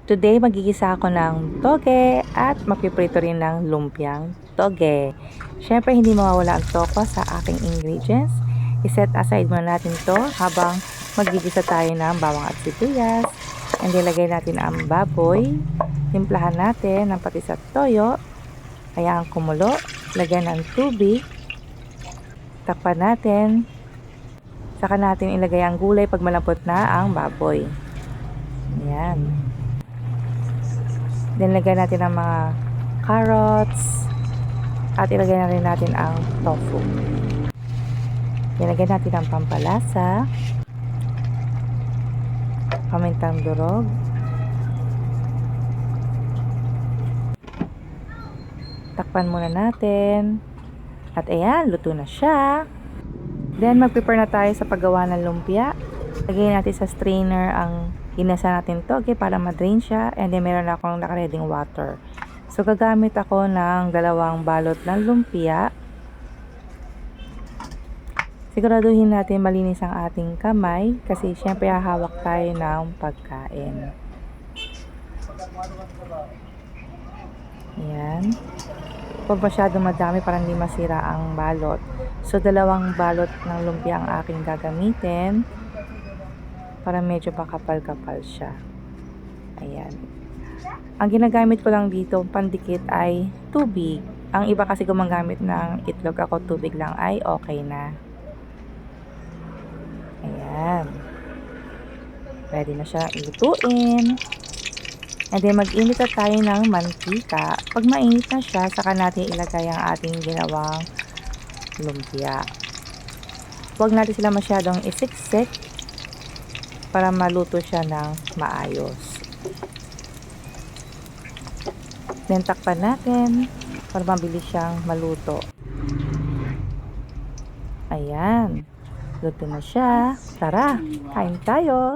Today, magigisa ako ng toge at magpiprito rin ng lumpiang toge. Siyempre, hindi mawawala ang toko sa aking ingredients. I-set aside muna natin to habang magigisa tayo ng bawang at sibuyas. And ilagay natin ang baboy. Timplahan natin ng patis at toyo. Hayaan kumulo. Lagyan ng tubig. Takpan natin. Saka natin ilagay ang gulay pag malambot na ang baboy. Ayan. Then, lagyan natin ang mga carrots. At ilagay na rin natin ang tofu. Ilagay natin ang pampalasa. Pamintang durog. Takpan muna natin. At ayan, luto na siya. Then, mag-prepare na tayo sa paggawa ng lumpia. Lagyan natin sa strainer ang ginasa natin toge para ma-drain siya. And then, meron akong nakareding water. So, gagamit ako ng 2 balot ng lumpia. Siguraduhin natin malinis ang ating kamay kasi syempre hahawak tayo ng pagkain. Ayan. Huwag masyado madami para hindi masira ang balot. So, 2 balot ng lumpia ang aking gagamitin para medyo makapal-kapal siya. Ayan. Ang ginagamit ko lang dito, pandikit, ay tubig. Ang iba kasi gumagamit ng itlog, ako tubig lang ay okay na. Ayan. Ready na siya ilutuin. And then, mag-init na tayo ng mantika. Pag mainit na siya, saka natin ilagay ang ating ginawang lumpia. Huwag natin sila masyadong isiksik para maluto siya ng maayos. Then, takpan natin para mabilis siyang maluto. Ayan. Luto na siya. Tara, kain tayo!